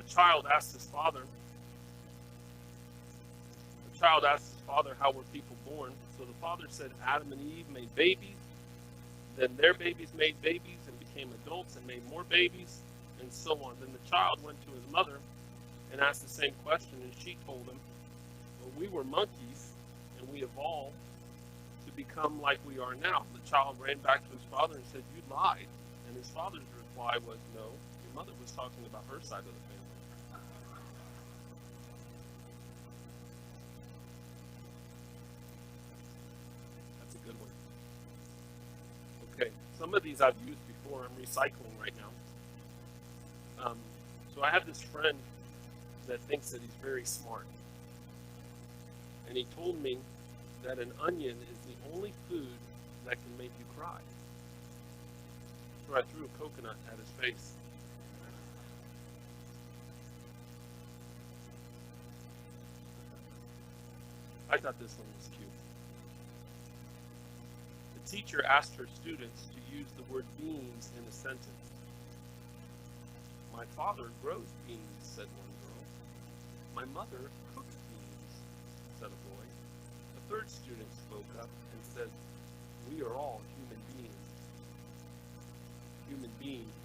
child asked his father, how were people born? So the father said Adam and Eve made babies, then their babies made babies and became adults and made more babies, and so on. Then the child went to his mother and asked the same question, and she told him, well, we were monkeys, and we evolved to become like we are now. The child ran back to his father and said, you lied. And his father's reply was, no, your mother was talking about her side of the family. That's a good one. Okay, some of these I've used before. I'm recycling right now. So I have this friend that thinks that he's very smart. And he told me that an onion is the only food that can make you cry. So I threw a coconut at his face. I thought this one was cute. The teacher asked her students to use the word beans in a sentence. My father grows beans, said one girl. My mother cooks beans, said a boy. A third student spoke up and said, we are all human beings. Human beings.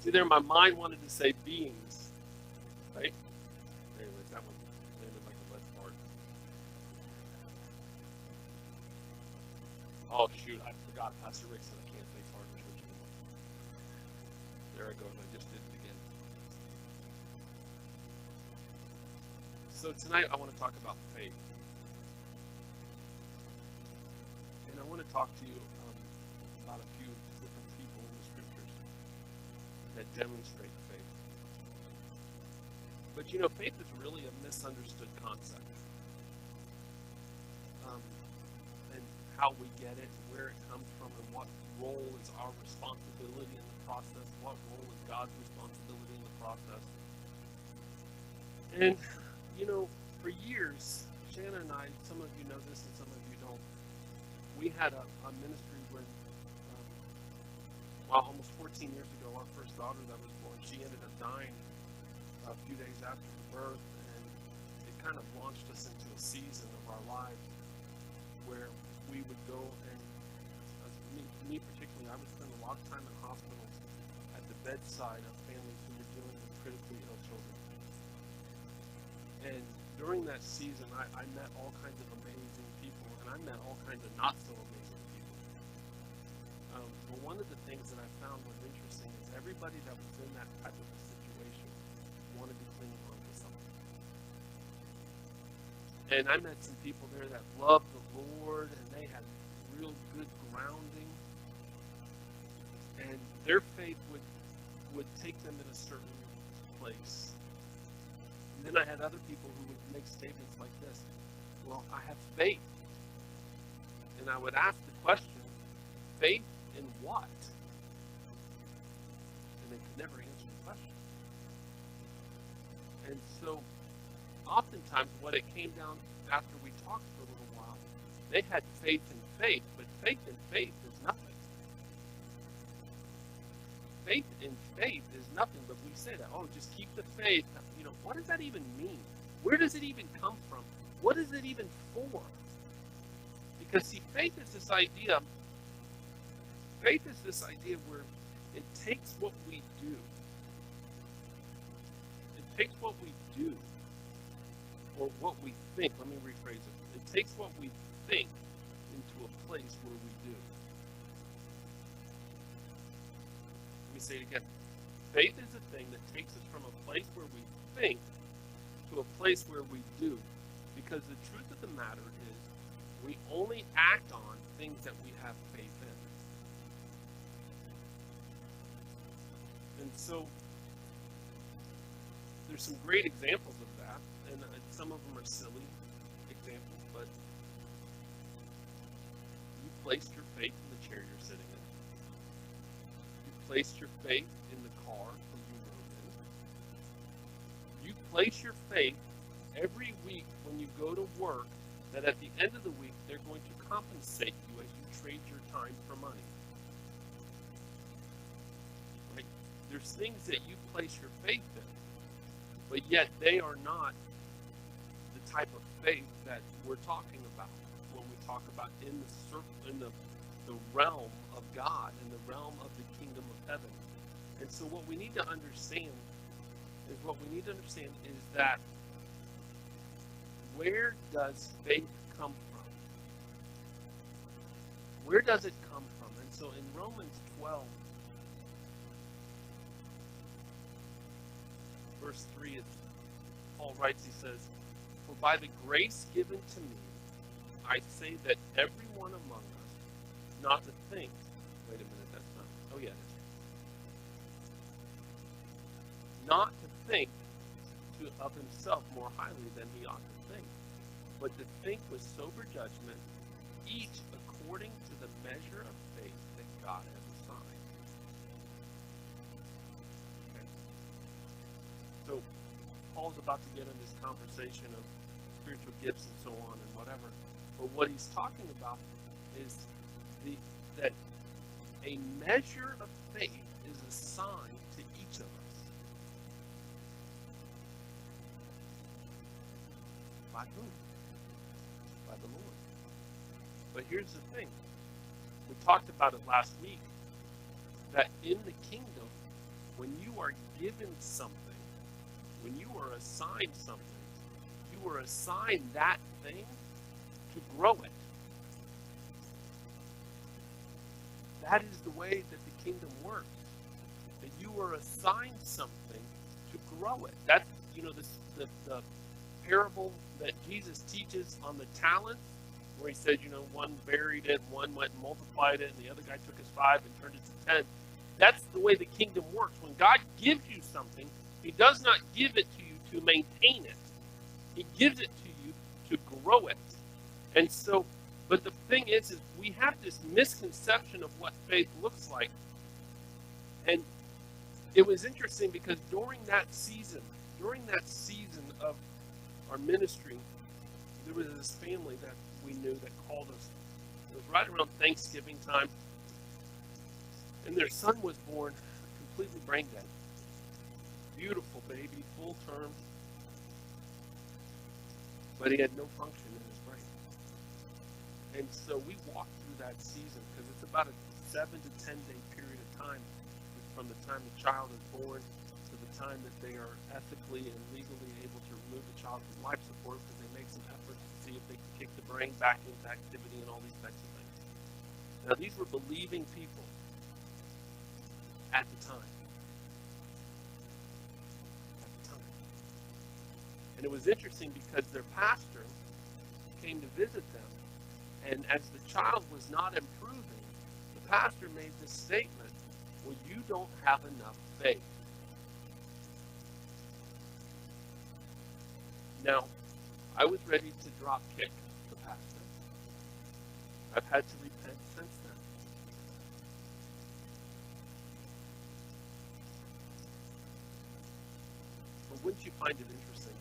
See there, my mind wanted to say beings, right? Anyways, that one landed like a lead fart. Oh shoot, I forgot. Pastor Rick said I can't say fart in church anymore. There I go, and I just did it again. So tonight I want to talk about faith. And I want to talk to you about a few different people in the scriptures that demonstrate faith. But you know, faith is really a misunderstood concept. And how we get it, where it comes from, and what role is our responsibility in the process, what role is God's responsibility in the process. And, you know, for years, Shanna and I, some of you know this and some of you don't, we had a ministry when, almost 14 years ago, our first daughter that was born, she ended up dying a few days after birth, and it kind of launched us into a season of our lives where we would go and, me particularly, I would spend a lot of time in hospitals at the bedside of families who were dealing with critically ill children. And during that season, I met all kinds of amazing people, and I met all kinds of not so amazing people. But one of the things that I found was interesting is everybody that was in that type of a situation wanted to cling on to something. And I met some people there that loved the Lord, and they had real good grounding, and their faith would take them in a certain place. And then I had other people who would make statements like this, well, I have faith. And I would ask the question, faith in what? And they could never answer the question. And so oftentimes what it came down after we talked for a little while, they had faith in faith, but faith in faith is nothing. Faith in faith is nothing, but we say that, oh, just keep the faith. You know, what does that even mean? Where does it even come from? What is it even for? Because see, faith is this idea where it takes what we do. It takes what we do, or what we think. Let me rephrase it. It takes what we think into a place where we do. Let me say it again. Faith is a thing that takes us from a place where we think to a place where we do. Because the truth of the matter is, we only act on things that we have faith in. And so, there's some great examples of that, and some of them are silly examples, but you placed your faith in the chair you're sitting in. You placed your faith in the car that you rode in. You place your faith every week when you go to work that at the end of the week they're going to compensate you as you trade your time for money. Right? There's things that you place your faith in, but yet they are not the type of faith that we're talking about when we talk about in the realm of God, in the realm of the kingdom of heaven. And so what we need to understand is that where does faith come from? Where does it come from? And so in Romans 12, verse 3, Paul writes, he says, "For by the grace given to me, I say that every one among us not to think," wait a minute, that's not, oh yeah, that's right. "Not to think of himself more highly than he ought to think, but to think with sober judgment, each according to the measure of faith that God has assigned." Okay. So Paul's about to get in this conversation of spiritual gifts and so on and whatever. But what he's talking about is that a measure of faith is assigned to each of us. By whom? By the Lord. But here's the thing. We talked about it last week, that in the kingdom, when you are given something, when you are assigned something, you are assigned that thing to grow it. That is the way that the kingdom works. That you are assigned something to grow it. That's, the parable that Jesus teaches on the talents, where he said, one buried it, one went and multiplied it, and the other guy took his 5 and turned it to 10. That's the way the kingdom works. When God gives you something, he does not give it to you to maintain it. He gives it to you to grow it. And so, but the thing is we have this misconception of what faith looks like. And it was interesting because during that season of our ministry, there was this family that we knew that called us. It was right around Thanksgiving time. And their son was born completely brain dead. Beautiful baby, full term. But he had no function in his brain. And so we walked through that season because it's about a 7 to 10 day period of time from the time the child is born to the time that they are ethically and legally able to remove the child from life support, because they make some efforts to see if they can kick the brain back into activity and all these types of things. Now, these were believing people at the time. And it was interesting because their pastor came to visit them, and as the child was not improving, the pastor made this statement, "Well, you don't have enough faith." Now, I was ready to drop kick the pastor. I've had to repent since then. But wouldn't you find it interesting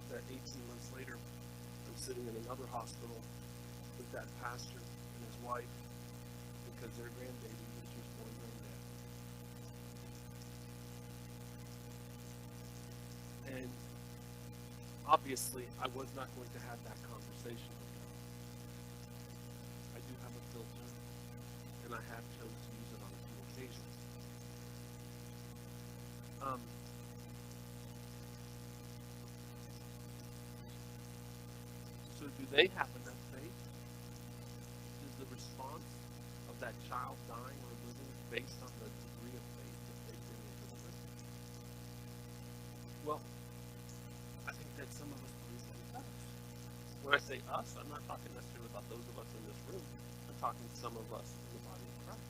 that 18 months later, I'm sitting in another hospital with that pastor and his wife because their grandbaby was just born brain dead. And obviously, I was not going to have that conversation with them. I do have a filter, and I have chosen to use it on a few occasions. So do they have enough faith? Is the response of that child dying or living based on the degree of faith that they've been able to live? Well, I think that some of us believe like us. When I say us, I'm not talking necessarily about those of us in this room. I'm talking some of us in the body of Christ.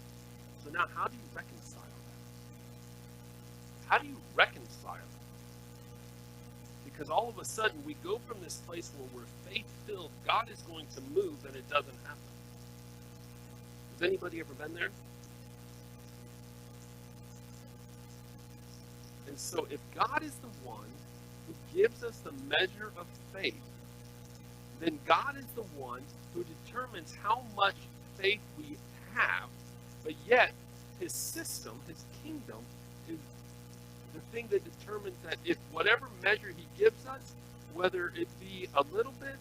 So now, how do you reconcile that? How do you reconcile that? Because all of a sudden, we go from this place where we're faith-filled, God is going to move, and it doesn't happen. Has anybody ever been there? And so if God is the one who gives us the measure of faith, then God is the one who determines how much faith we have, but yet his system, his kingdom, is the thing that determines that if whatever measure he gives us, whether it be a little bit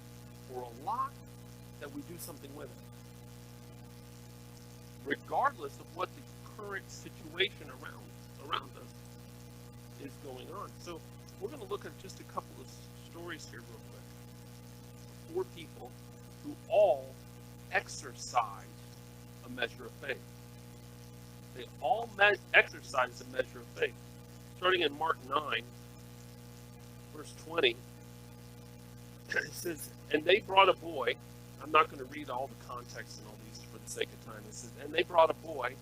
or a lot, that we do something with it, regardless of what the current situation around us is going on. So we're going to look at just a couple of stories here real quick. 4 people who all exercise a measure of faith. They all exercise a measure of faith. Starting in Mark 9, verse 20, it says, and they brought a boy. I'm not going to read all the context and all these for the sake of time. It says, and they brought a boy,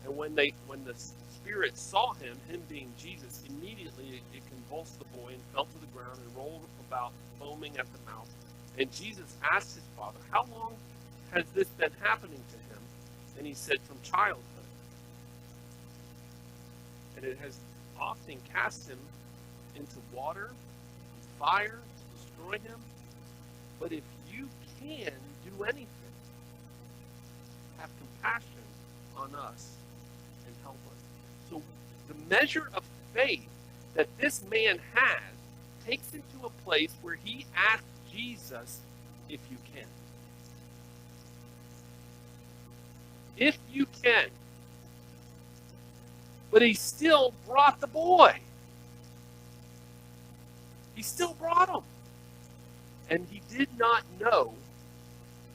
and when the spirit saw him being Jesus, immediately it convulsed the boy and fell to the ground and rolled about, foaming at the mouth. And Jesus asked his father, how long has this been happening to him? And he said, from childhood. And it has often cast him into water and fire to destroy him. But if you can do anything, have compassion on us and help us. So the measure of faith that this man has takes him to a place where he asks Jesus, if you can. If you can. But he still brought the boy. He still brought him. And he did not know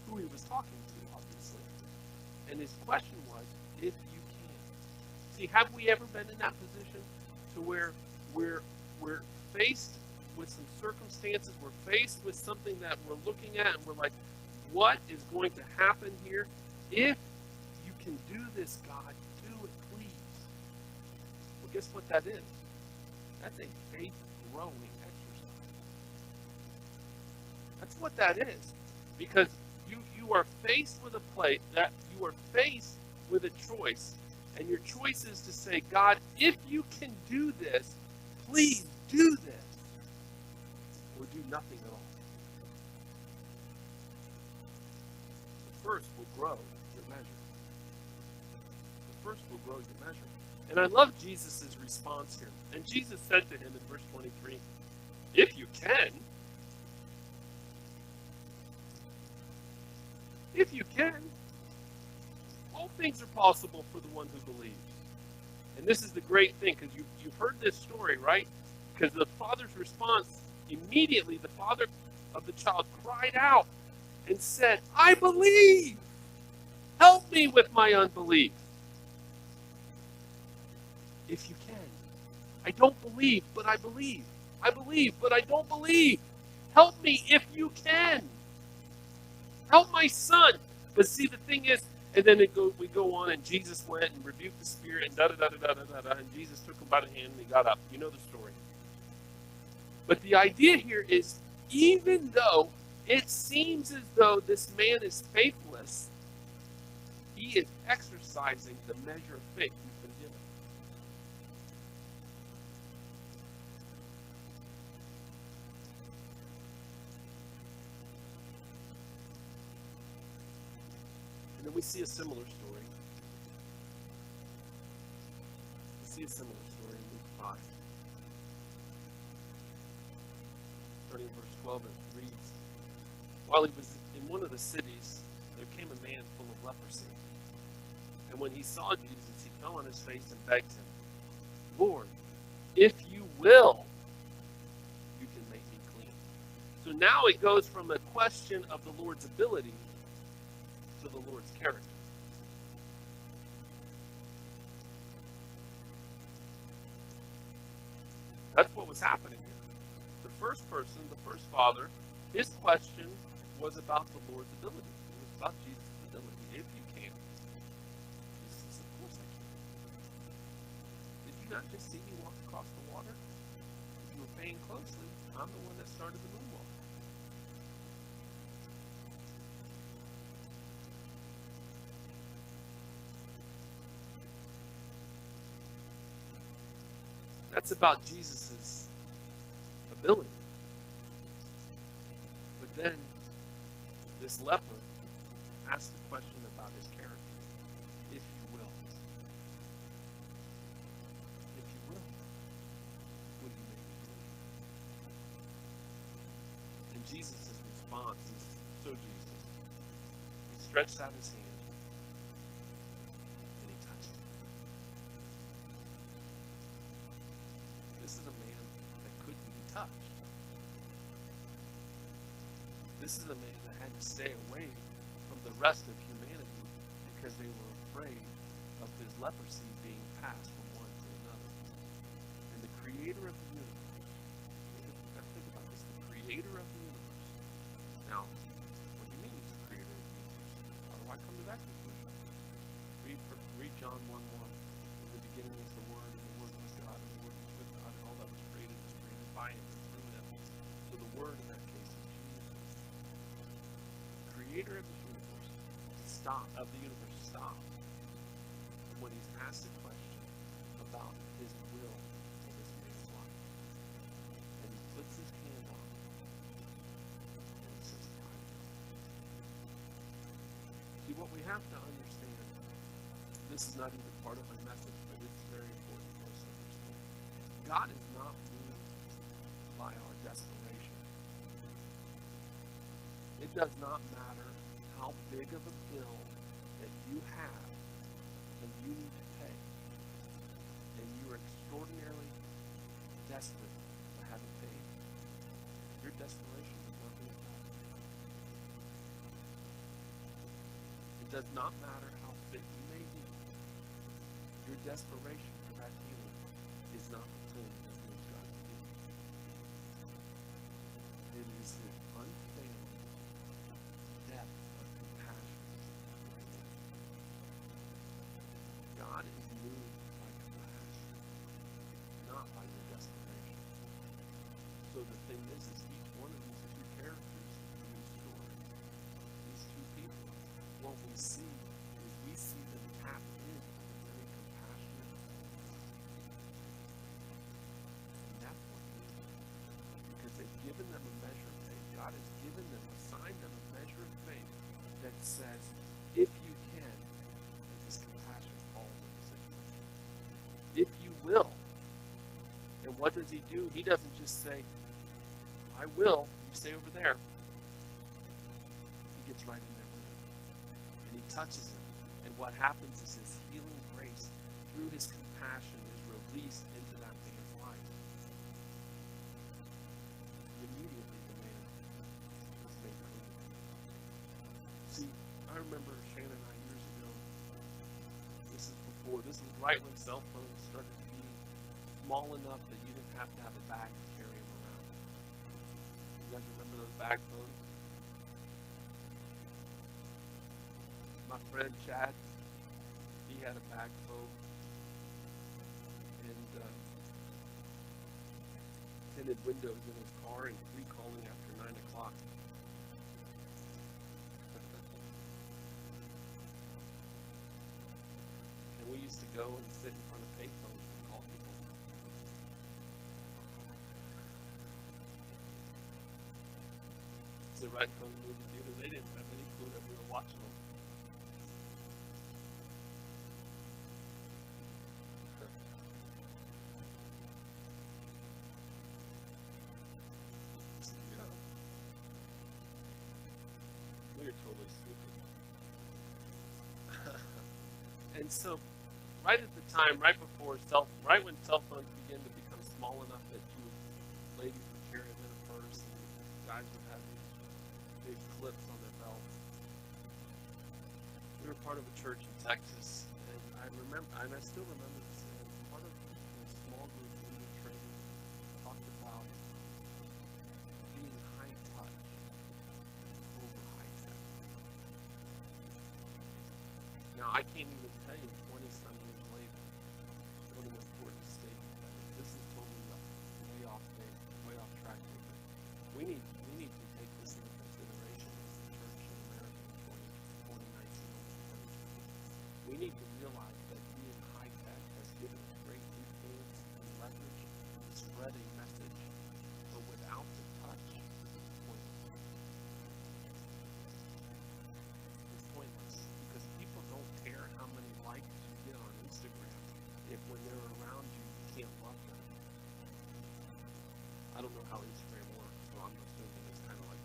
who he was talking to, obviously. And his question was, if you can. See, have we ever been in that position to where we're faced with some circumstances, we're faced with something that we're looking at, and we're like, what is going to happen here? If you can do this, God, do it, please. Well, guess what that is? That's a faith-growing exercise. That's what that is. Because you are faced with a place that you are faced with a choice, and your choice is to say, God, if you can do this, please do this, or do nothing at all. The first will grow your measure. The first will grow your measure. And I love Jesus' response here. And Jesus said to him in verse 23, if you can, all things are possible for the one who believes. And this is the great thing, because you've heard this story, right? Because the father's response, immediately the father of the child cried out and said, I believe. Help me with my unbelief. If you can. I don't believe, but I believe. I believe, but I don't believe. Help me if you can. Help my son. But see, the thing is, and then we go on, and Jesus went and rebuked the spirit, and da-da-da-da-da-da-da, and Jesus took him by the hand, and he got up. You know the story. But the idea here is, even though it seems as though this man is faithless, he is exercising the measure of faith he's been given. And then we see a similar story. We see a similar story in Luke 5. Starting in verse 12, it reads, while he was in one of the cities, there came a man full of leprosy. And when he saw Jesus, he fell on his face and begged him, Lord, if you will, you can make me clean. So now it goes from a question of the Lord's ability to the Lord's character. That's what was happening here. The first person, the first father, his question was about the Lord's ability. It was about Jesus' ability. If you can. Jesus says, of course I can. Did you not just see me walk across the water? If you were paying closely, I'm the one that started the moonwalk. That's about Jesus' ability. But then this leper asked the question about his character. If you will. If you Jesus' response is so Jesus. He stretched out his hand and he touched him. This is a man that couldn't be touched. This is a man that had to stay away from the rest of humanity because they were afraid of his leprosy being passed from one to another. And the creator of the universe, think about this, the creator of the universe. Now, what do you mean he's the creator of the universe? How do I come to that conclusion? Read John 1:1. In the beginning was the Word, and the Word was God, and the Word was with God, and all that was created by him and through him. So the Word in that case is Jesus. The creator of the universe stopped. And when he's asked a question about his will for this man's life, and he puts his hand on it, and he says, "I will." See, what we have to understand, this is not even part of my message, but it's very important for us to understand. God is not moved by our desperation. It does not matter how big of a bill that you have and you need to pay, and you are extraordinarily desperate to have it paid. Your desperation is not going to help. It does not matter how fit you may be. Your desperation for that healing is not the thing that moves God to do. It is the unfailing depth of compassion. God is moved by compassion, not by your desperation. So the thing is each one of these two characters in the story, these two people, what we see is we see them tap into the very compassionate. And that's what it is. Because they've given them a measure of faith. God has given them, assigned them a measure of faith that says, if you can, this compassion falls in the situation. If you will. And what does he do? He doesn't just say, I will, you stay over there. He gets right in there with him. And he touches him. And what happens is his healing grace through his compassion is released into that man's life. Immediately the man was made clean. See, I remember Shannon and I years ago, this is right when cell phones started to be small enough that you didn't have to have a bag to carry them around. You guys remember those bag phones? My friend Chad, he had a bag phone, and tinted windows in his car and recalling after 9 o'clock. And we used to go and sit in front of payphones and call people. So right in front of the movie theater, they didn't have any clue that we were watching them. Yeah. We were totally stupid. And so, right at the time, right when cell phones began to become small enough that ladies would carry them in a purse, and guys would have these big clips on their belts. We were part of a church in Texas, and I still remember this. Part of the small group leader training talked about being high touch over high tech. Now, I can't even tell you 20-some years later what an important statement that is. This is totally way off track here. But we need to take this into consideration as the church in America in 2019. We need to realize that being high tech has given us great influence and leverage to spread a message, but without the touch, it's pointless. It's pointless because people don't care how many likes you get on Instagram if when they're around you, you can't love them. I don't know how Instagram works, so I'm assuming it's kind of like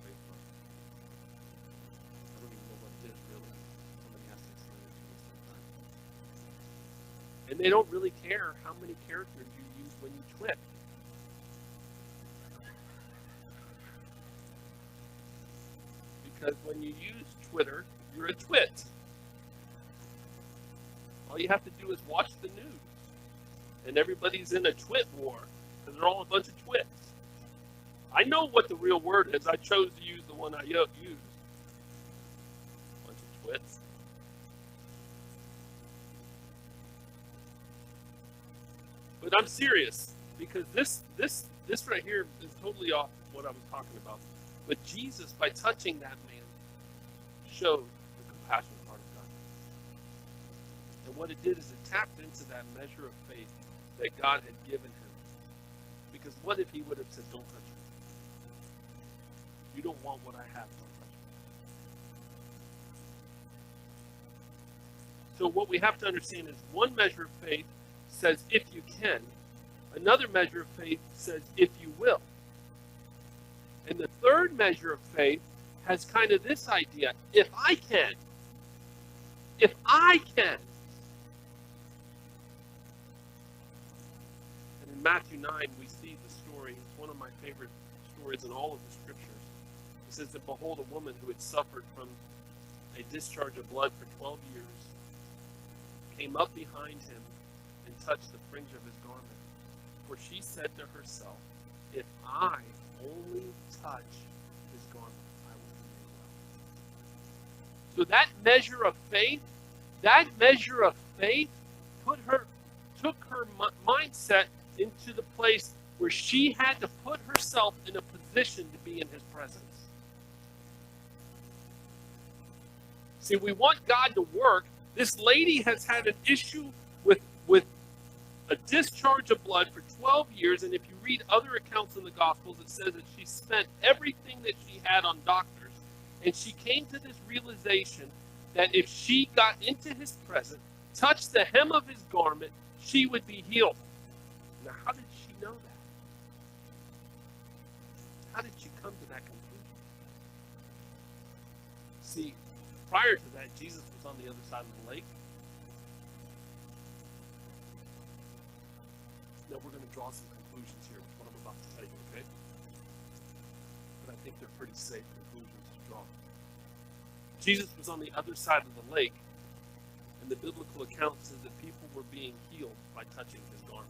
And they don't really care how many characters you use when you twit. Because when you use Twitter, you're a twit. All you have to do is watch the news. And everybody's in a twit war. Because they're all a bunch of twits. I know what the real word is. I chose to use the one I used. Bunch of twits. But I'm serious. Because this right here is totally off what I was talking about. But Jesus, by touching that man, showed the compassionate heart of God. And what it did is it tapped into that measure of faith that God had given him. Because what if he would have said, don't touch me? You don't want what I have, don't touch me. So what we have to understand is one measure of faith says, if you can. Another measure of faith says, if you will. And the third measure of faith has kind of this idea, if I can. If I can. And in Matthew 9, we see the story. It's one of my favorite stories in all of the scriptures. It says that, behold, a woman who had suffered from a discharge of blood for 12 years came up behind him and touched the fringe of his garment. For she said to herself, if I only touch his garment, I will be made well. So that measure of faith took her mindset into the place where she had to put herself in a position to be in his presence. See, we want God to work. This lady has had an issue with a discharge of blood for 12 years, and if you read other accounts in the Gospels, it says that she spent everything that she had on doctors, and she came to this realization that if she got into his presence, touched the hem of his garment, she would be healed. Now, how did she know that? How did she come to that conclusion? See, prior to that, Jesus was on the other side of the lake. Now, we're going to draw some conclusions here with what I'm about to tell you, okay? But I think they're pretty safe conclusions to draw. Jesus was on the other side of the lake, and the biblical account says that people were being healed by touching his garment.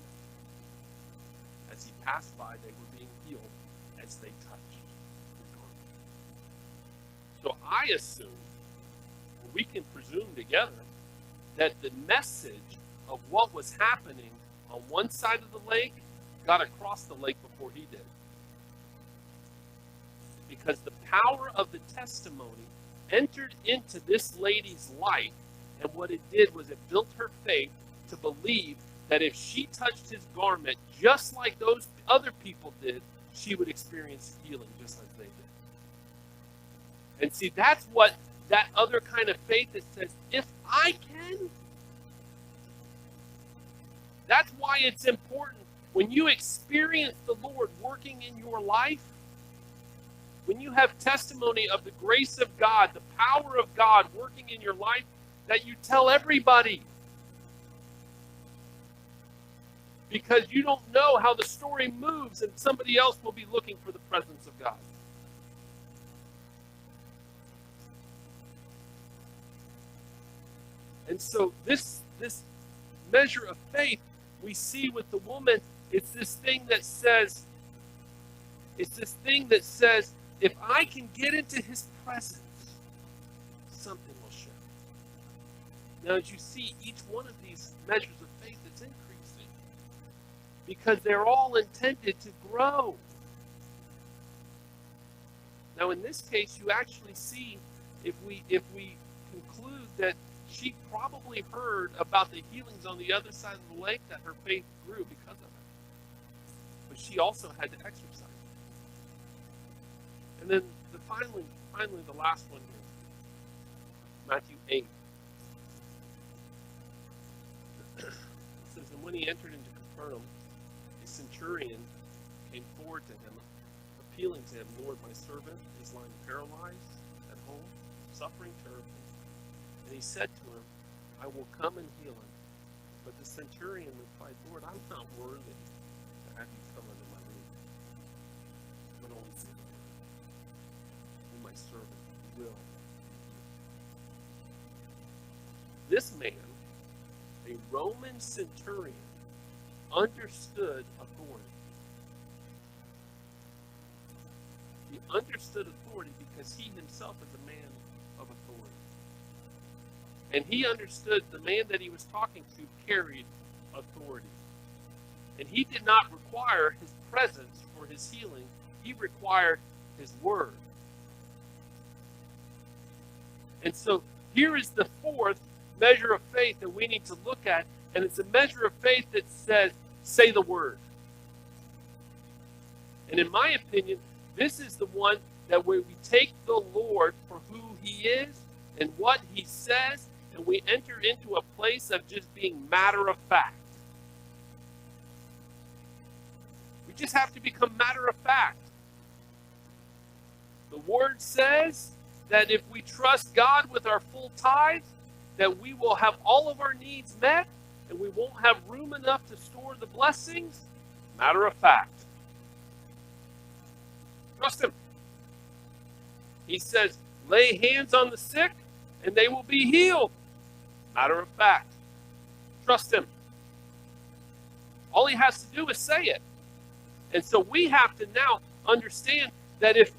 As he passed by, they were being healed as they touched his garment. So I assume, or we can presume together, that the message of what was happening on one side of the lake got across the lake before he did. Because the power of the testimony entered into this lady's life, and what it did was it built her faith to believe that if she touched his garment just like those other people did, she would experience healing just like they did. And see, that's what that other kind of faith that says, if I can. That's why it's important when you experience the Lord working in your life, when you have testimony of the grace of God, the power of God working in your life, that you tell everybody. Because you don't know how the story moves, and somebody else will be looking for the presence of God. And so this measure of faith we see with the woman, it's this thing that says, if I can get into his presence, something will shift. Now, as you see, each one of these measures of faith is increasing because they're all intended to grow. Now, in this case, you actually see, if we conclude that she probably heard about the healings on the other side of the lake, that her faith grew because of it. But she also had to exercise. And then finally, the last one here, Matthew 8. It says, and when he entered into Capernaum, a centurion came forward to him, appealing to him, Lord, my servant is lying paralyzed at home, suffering terribly. And he said to him, I will come and heal him. But the centurion replied, Lord, I'm not worthy to have you come under my roof, but only say the word, and my servant will be healed. This man, a Roman centurion, understood authority. He understood authority because he himself is a man of authority. And he understood the man that he was talking to carried authority. And he did not require his presence for his healing. He required his word. And so here is the fourth measure of faith that we need to look at. And it's a measure of faith that says, say the word. And in my opinion, this is the one that where we take the Lord for who he is and what he says, and we enter into a place of just being matter of fact. We just have to become matter of fact. The word says that if we trust God with our full tithe, that we will have all of our needs met, and we won't have room enough to store the blessings. Matter of fact. Trust him. He says, lay hands on the sick, and they will be healed. Matter of fact. Trust him. All he has to do is say it. And so we have to now understand that if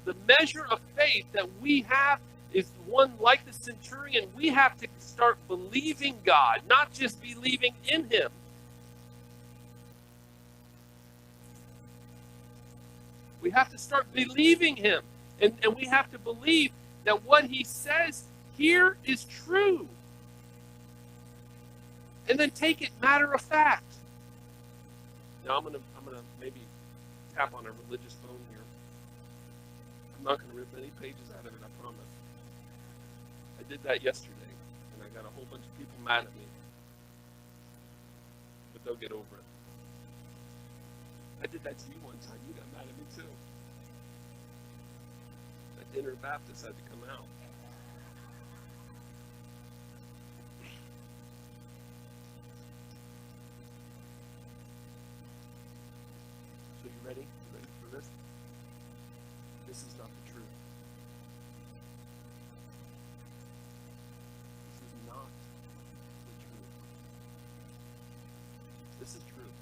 the measure of faith that we have is one like the centurion, we have to start believing God, not just believing in him. We have to start believing him. And we have to believe that what he says here is true. And then take it matter of fact. Now I'm gonna maybe tap on a religious phone here. I'm not gonna rip any pages out of it, I promise. I did that yesterday, and I got a whole bunch of people mad at me. But they'll get over it. I did that to you one time. You got mad at me too. That Dinner Baptist had to come out. So you ready? You ready for this? This is not the truth. This is not the truth. This is true.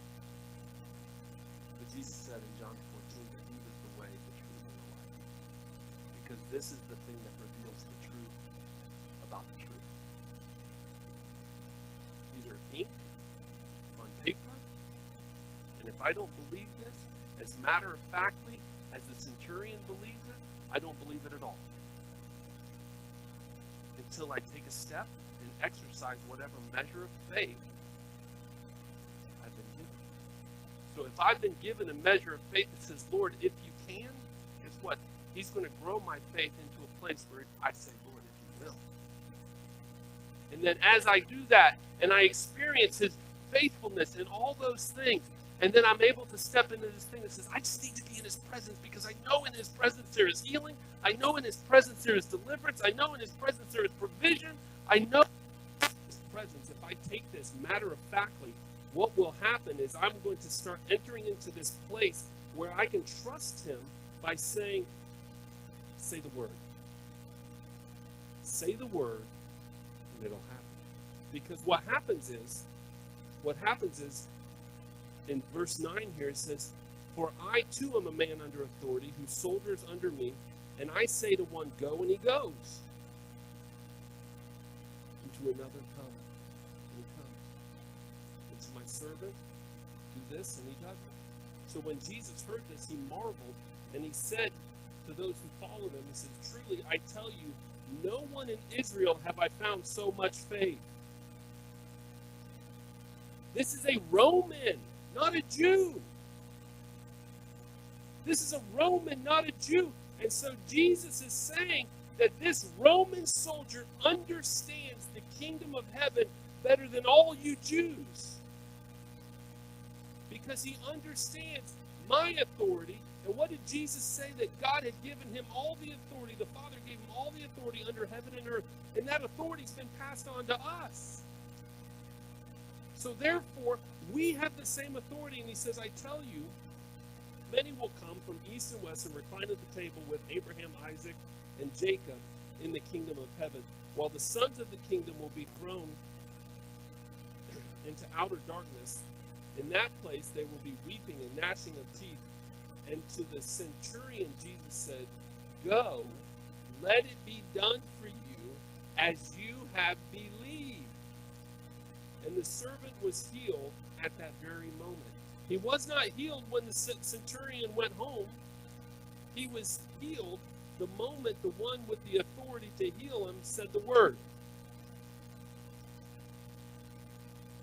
But Jesus said in John 14 that he was the way, the truth, and the life. Because this is the thing that reveals the truth about the truth. These are ink on paper, and if I don't believe this, as matter of factly as the centurion believes it, I don't believe it at all. Until I take a step and exercise whatever measure of faith I've been given. So if I've been given a measure of faith that says, Lord, if you can, guess what? He's going to grow my faith into a place where I say, Lord, if you will. And then as I do that, and I experience his faithfulness in all those things, and then I'm able to step into this thing that says, I just need to be in his presence because I know in his presence there is healing. I know in his presence there is deliverance. I know in his presence there is provision. I know in his presence, if I take this matter of factly, what will happen is I'm going to start entering into this place where I can trust him by saying, say the word. Say the word, and it'll happen. Because what happens is, in verse 9 here, it says, for I too am a man under authority, whose soldiers under me, and I say to one, go, and he goes. And to another, come, and he comes. And to my servant, do this, and he does it. So when Jesus heard this, he marveled, and he said to those who followed him, he said, truly, I tell you, no one in Israel have I found so much faith. This is a Roman, not a Jew. This is a Roman, not a Jew. And so Jesus is saying that this Roman soldier understands the kingdom of heaven better than all you Jews. Because he understands my authority. And what did Jesus say? That God had given him all the authority. The Father gave him all the authority under heaven and earth. And that authority's been passed on to us. So therefore, we have the same authority. And he says, I tell you, many will come from east and west and recline at the table with Abraham, Isaac, and Jacob in the kingdom of heaven, while the sons of the kingdom will be thrown into outer darkness. In that place they will be weeping and gnashing of teeth. And to the centurion Jesus said, Go, let it be done for you as you have believed. And the servant was healed at that very moment. He was not healed when the centurion went home. He was healed the moment the one with the authority to heal him said the word.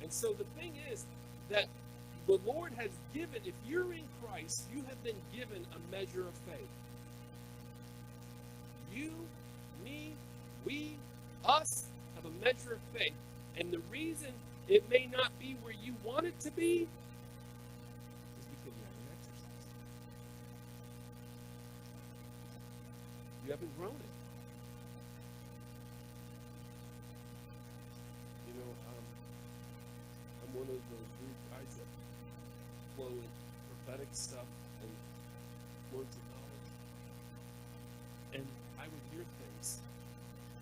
And so the thing is that the Lord has given, if you're in Christ, you have been given a measure of faith. You, me, we, us have a measure of faith. And the reason it may not be where you want it to be is because you haven't exercised it. You haven't grown it. You know, I'm one of those weird guys that flow in prophetic stuff and words of knowledge. And I would hear things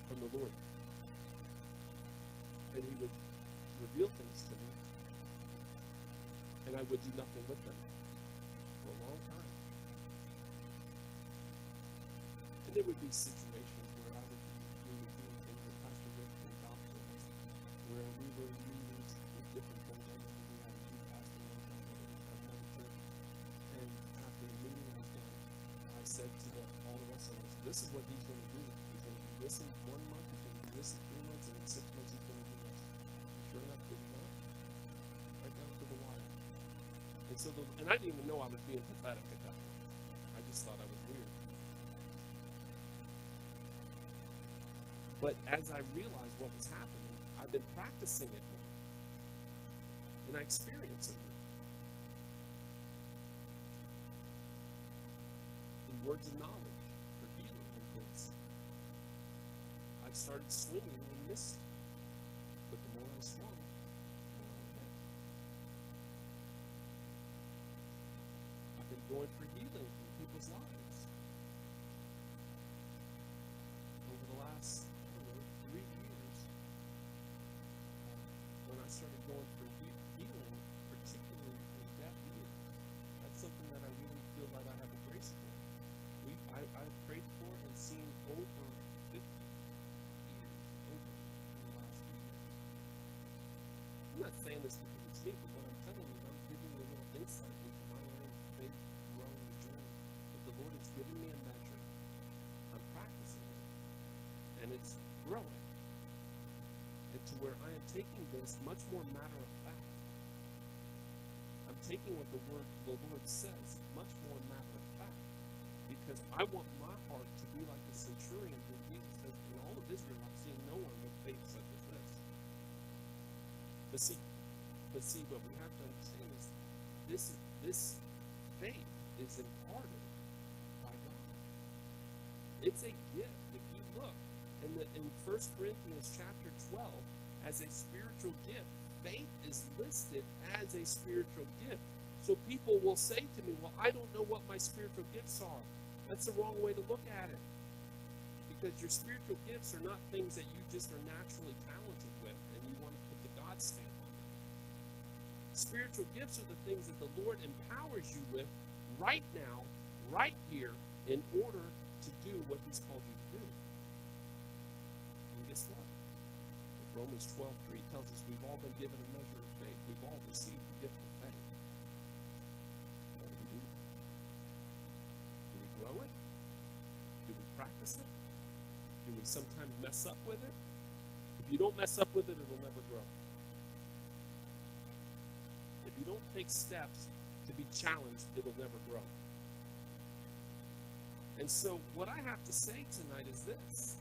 from the Lord. And he would reveal things to me. And I would do nothing with them for a long time. And there would be situations where I would be doing things with Pastor Rick and Dr. where we were in meetings with different things. I remember we had a new pastor in another church. And after the meeting was done, I said to all of us, this is what he's going to do. He's going to do this in 1 month, he's going to do this in 3 months, and in 6 months he's going to do this. And sure enough, did he not? Right down to the wire. And so, and I didn't even know I was being pathetic at that point. I just thought I was weird. But as I realized what was happening, I've been practicing it more. And I experience it more. In words of knowledge, for healing and things. I started swinging and missed. But the more I swung, the more I hit. I've been going for healing in people's lives. Over the last 3 years, when I started going for healing, particularly in deaf ears, that's something that I really feel that I have a grace for. I've prayed for and seen over 50 ears open in the last few years. I'm not saying this because it's me, but what I'm telling you, I'm giving you a little insight into my own faith growing journey. That the Lord has given me a measure. I'm practicing it. And it's growing. And to where I am taking this much more matter of fact. I'm taking what the Lord says much more matter of fact. Because I want my heart to be like the centurion when Jesus says, in all of Israel, I've seen no one with faith such as this. But see, what we have to understand is this faith is imparted by God. It's a gift. If you look in 1 Corinthians chapter 12, as a spiritual gift, faith is listed as a spiritual gift. So people will say to me, well, I don't know what my spiritual gifts are. That's the wrong way to look at it. Because your spiritual gifts are not things that you just are naturally talented with and you want to put the God stamp on them. Spiritual gifts are the things that the Lord empowers you with right now, right here, in order to do what He's called you to do. And guess what? Romans 12:3 tells us we've all been given a measure of faith. We've all received the gift of faith. What do we do? Do we grow it? Do we practice it? Do we sometimes mess up with it? If you don't mess up with it, it'll never grow. If you don't take steps to be challenged, it'll never grow. And so what I have to say tonight is this.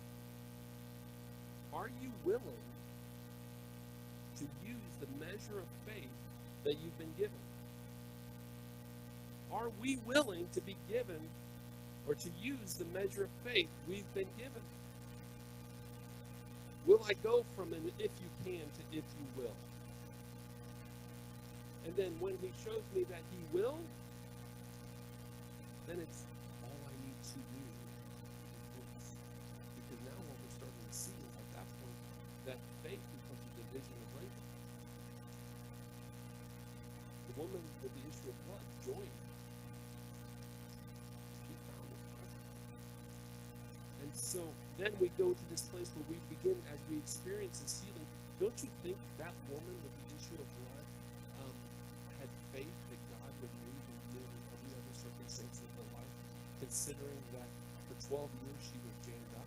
Are you willing to use the measure of faith that you've been given? Are we willing to be given or to use the measure of faith we've been given? Will I go from an if you can to if you will? And then when he shows me that he will, then it's all I need to do is this. Because now what we're starting to see is at that point that faith becomes a division of labor. The woman with the issue of blood joined. She found it perfect. And so then we go to this place where we begin, as we experience this healing, don't you think that woman with the issue of blood had faith that God would move in nearly every other circumstance of her life, considering that for 12 years she was jammed up?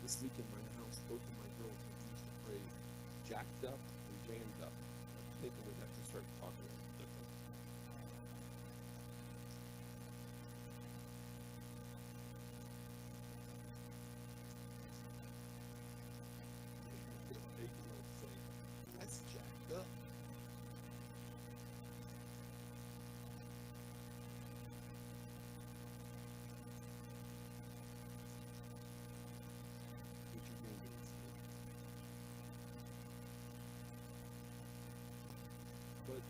This week in my house, both of my girls have used the phrase jacked up and jammed up. I'm thinking we have to start talking a little different. That's jacked up. What you mean by this? But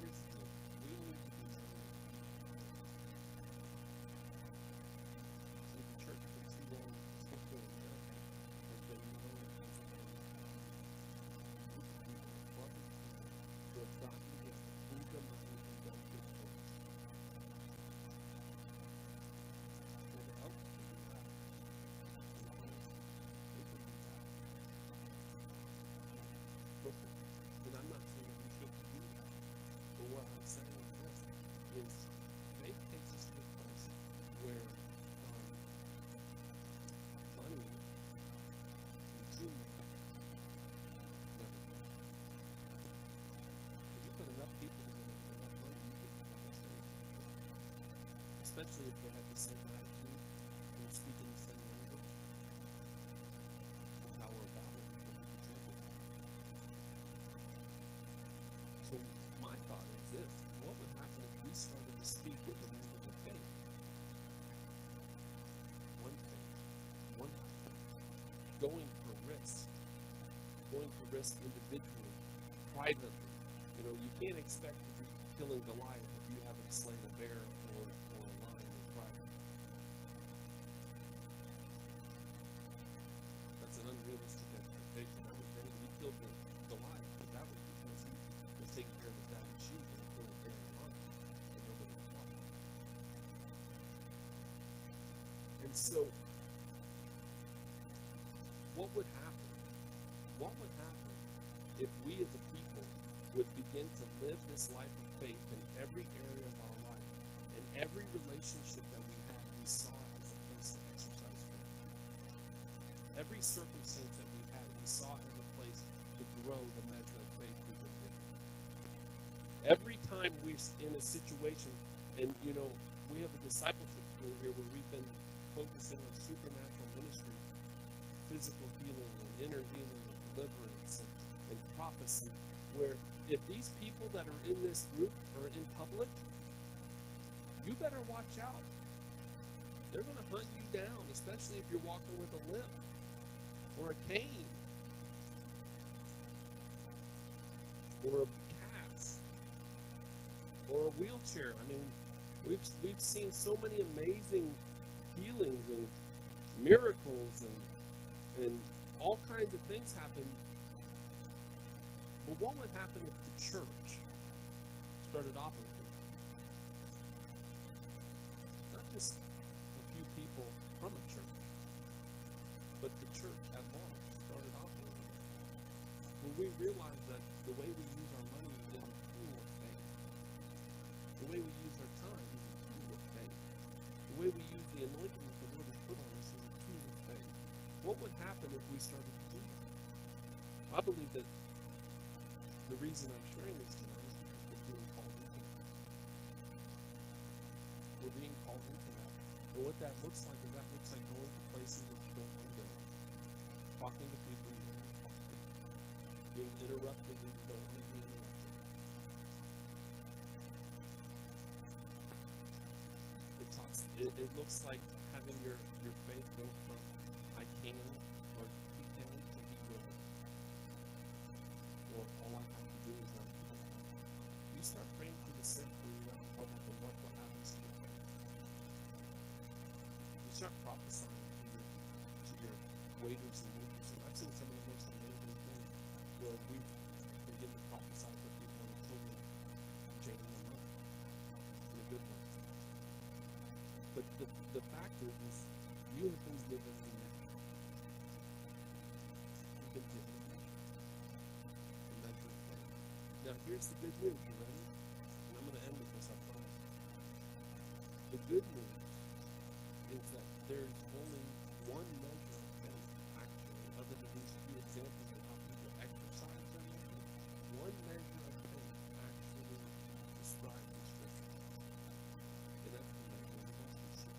here's the deal. We need to be knowing. See, the church for too long, especially in America, has been known as a group of people, a club of people, who have gotten together, pooled their money, and done good things. Well, the elk can do that. The lions, they can do that. Okay. And I'm not saying we shouldn't do that. But what I'm saying is this, is faith takes us to a place where money and true never go. If you put enough people together with enough money, you can have almost anything. Especially if they have the same attitude and speak in the same language. The power of battle becomes example. So my thought is this: what would happen if we started to speak with the language of faith? One going for risk individually, privately. You know, you can't expect to be killing Goliath if you haven't slain a bear or a lion in private. That's an unrealistic expectation. I would think he killed Goliath, but that was because he was taking care of his daddy's sheep and he killed a bear and lion, and nobody was watching. And so, what would happen? What would happen if we as a people would begin to live this life of faith in every area of our life? In every relationship that we had, we saw it as a place to exercise faith. Every circumstance that we had, we saw it as a place to grow the measure of faith we've been given. Every time we're in a situation, and you know, we have a discipleship school here where we've been focusing on supernatural ministry, physical healing and inner healing and deliverance and prophecy, where if these people that are in this group are in public, you better watch out. They're going to hunt you down, especially if you're walking with a limp or a cane or a cast or a wheelchair. I mean, we've seen so many amazing healings and miracles and all kinds of things happen. But what would happen if the church started operating? Not just a few people from a church, but the church at large started operating. When we realized that the way we use our money is a tool of faith. The way we use our time is a tool of faith. The way we use the anointing that the Lord has put on us is a tool of faith. What would happen if we started to do that? I believe that the reason I'm sharing this tonight is because we're being called into that. We're being called into that. And what that looks like is that looks like going to places that you don't want to go, talking to people you don't want to talk to, being interrupted when you don't want to be interrupted. It looks like having your faith go from I start prophesying to your waiters and waitresses. And I've seen some of the most amazing things where we begin to prophesy to people and totally changing them up in a good way. But the fact is you have been given a measure. You've been given a measure. A measure of faith. Now here's the good news, you ready? And I'm going to end with this, I promise. The good news is that there's only one measure of faith, actually, other than these few examples of how people exercise their measure. One measure of faith actually described in Scripture. And that's the measure of the mustard seed.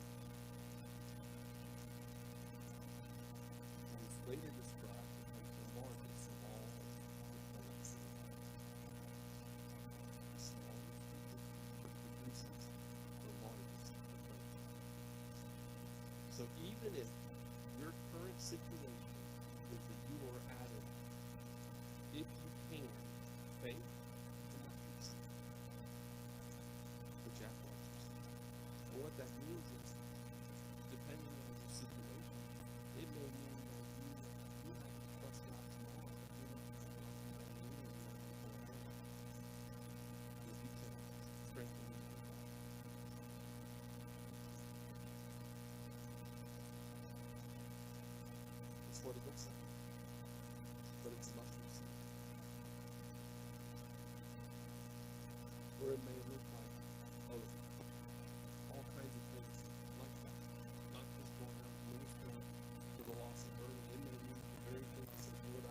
And it's later described as the largest of all the plants. The smallest produces the largest of the plants. So even if your current situation is that you are at it, if you can, faith to mustard seed, which Jack Walters. And what that means is, depending on your situation, it may mean that you have to trust God tomorrow, and you're not going to trust God in you, and you're not going to go ahead. If you can strengthen your faith. It's what it looks like. But it's mustard seed. Or it may look like all kinds of things like that. Not just going out and ministering to the lost and burden. It may mean the very thing that says, Lord,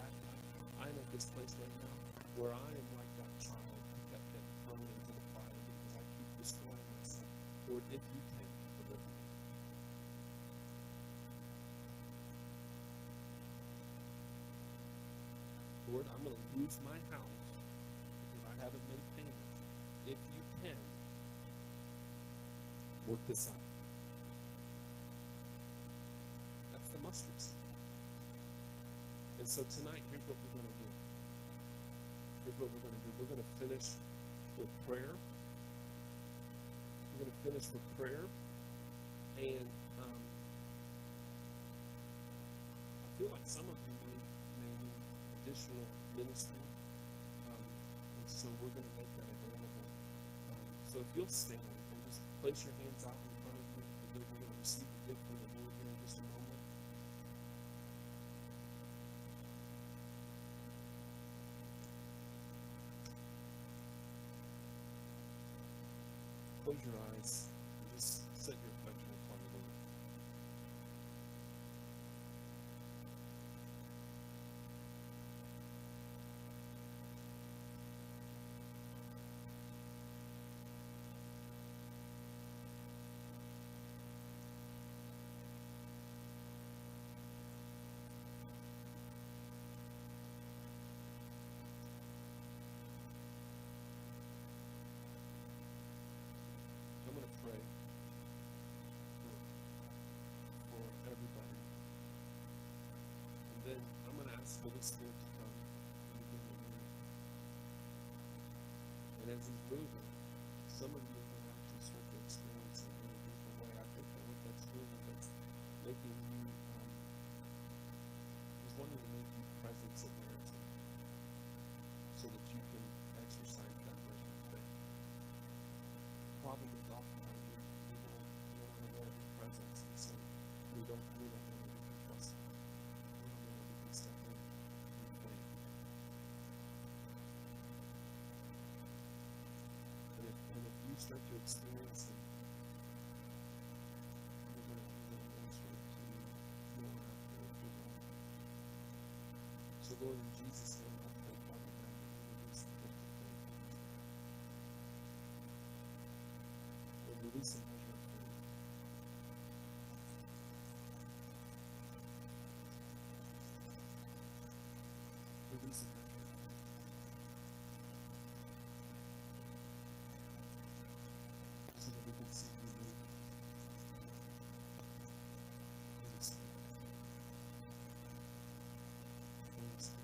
I'm at this place right now where I am like that child that got thrown into the fire because I keep destroying myself. Lord, if you can, deliver me. Lord, I'm going to lose my house because I haven't made payments. If you can, work this out. That's the mustard seed. And so tonight, here's what we're going to do. Here's what we're going to do. We're going to finish with prayer. We're going to finish with prayer. And I feel like some of you may need additional ministry. And so we're going to make that available. So if you'll stand and just place your hands out in front of you, and then we're going to receive the gift from the Lord here in just a moment. Close your eyes and just set your affection upon the Lord. I'm going to pray for everybody. And then I'm going to ask Holy Spirit to come and begin to move. And as He's moving, some of you are going to actually start to experience it in a deeper way. I think that what that's doing is it's making you, He's wanting to make you presence aware so that you can exercise that measure of faith. Problem is oftentimes we don't aware of His presence, and so we don't know that we can trust Him. We don't know that we can step in faith. And if you start to experience Him, you're going to minister to more after His own. So Lord, in Jesus' name, I pray, Father God, that you release the gift of faith. Lord, release a measure of faith. Release a measure of faith. So that we can see you move in the Spirit. Holy Spirit.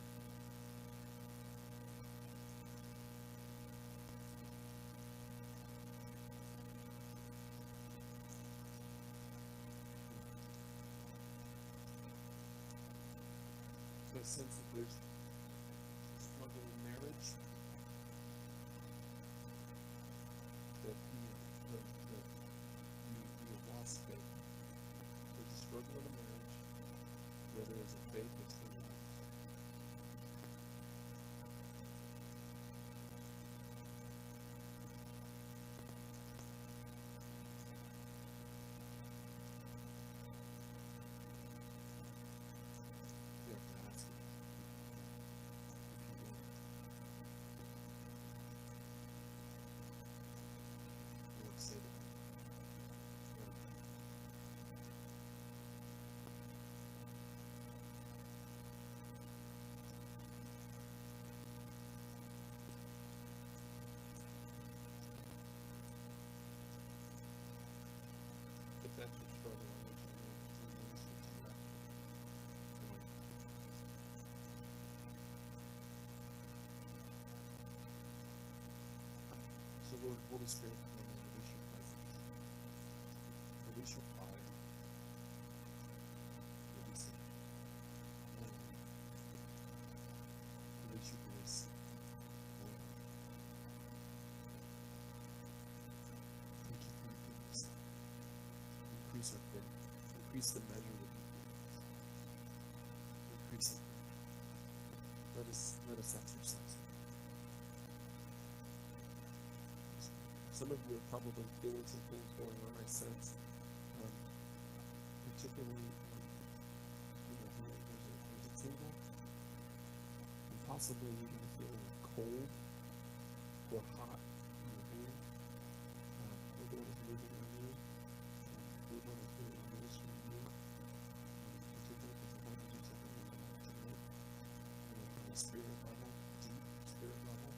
a sense that there's a struggle in marriage, that you have lost faith. There's a struggle in a marriage, whether it's a faith or still life. You have to ask it. If you will, Lord, say to me, Lord, if that's your struggle, I want you to know that you're ministering to that. Lord, so Lord, Holy Spirit, come and release your presence. Release your fire. Release it. Lord, release your grace. Lord, thank you for your goodness. Increase our faith. Increase the measure that you give us. Increase it. Let us exercise it. Some of you are probably feeling some things going on, I sense. Particularly, there's a tingle, and possibly you're going to feel cold or hot in your hand. The Lord is moving on you. The Lord is doing a ministry in you. Particularly if the Lord is doing something in your life tonight, on a spirit level, deep spirit level.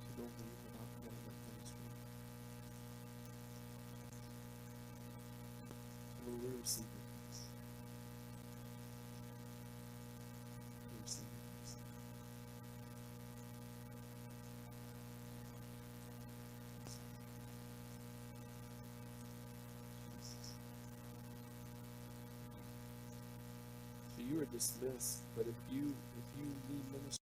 So don't leave without getting that ministry. Lord, we receive your peace. We receive your peace. Jesus. So you are dismissed, but if you need ministry,